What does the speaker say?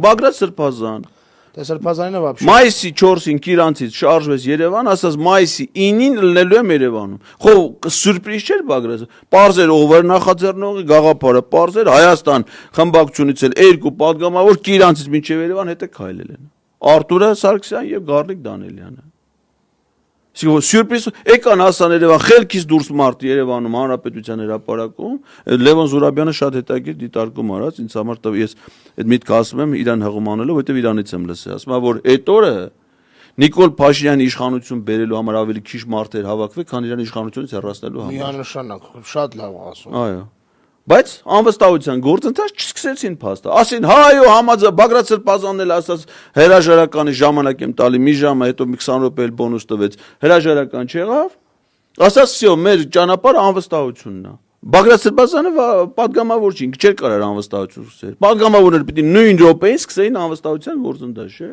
Բագրատ Սրբազան Սրբազանինը вообще մայիսի 4-ին Կիրանցից շարժվեց Երևան, ասաց մայիսի 9-ին լնելու եմ Երևանում։ Խո սուրպրիզ չէր Բագրատը։ Պարզեր ով էր նախաձեռնողը, գաղափարը պարզեր, Հայաստան խմբակցությունից էլ երկու падգամավոր Կիրանցից մինչև Երևան հետը քայլել են։ Արտուրը Սարգսյան եւ Գառնիկ Դանիելյանը։ Սյուրպրիզ եկան հասան Երևան, խելքից դուրս մարդ Երևանում Հանրապետության հրապարակում, Լևոն Զուրաբյանը շատ հետաքրքիր դիտարկում արած, ինձ համար տව ես այդ միտքը ասում եմ իրան հղում անելով, որտեվ իրանից եմ լսել, ասում եմ, որ այդ օրը Նիկոլ Փաշինյանի իշխանություն բերելու համար ավելի քիչ մարդեր հավաքվի, քան իրան իշխանությունից հեռացնելու համար։ Միանշանակ, շատ լավ ասում։ Այո։ Բայց անվստահության գործընթաց չսկսեցին փաստը։ Ասին, հայո համաձայն Բագրատ Սրբազանն էլ ասաց հրաժարականի ժամանակ եմ տալի մի ժամը, հետո մի 20 րոպե էլ բոնուս տվեց։ Հրաժարական չեղավ։ Ասաց, «Всё, մեր ճանապարհը անվստահությունն է»։ Բագրատ Սրբազանը падգամավոր չի, չէր կարող անվստահություն սկսել։ Падգամավորները պիտի նույն րոպեին սկսեին անվստահության գործընթաց, չէ՞։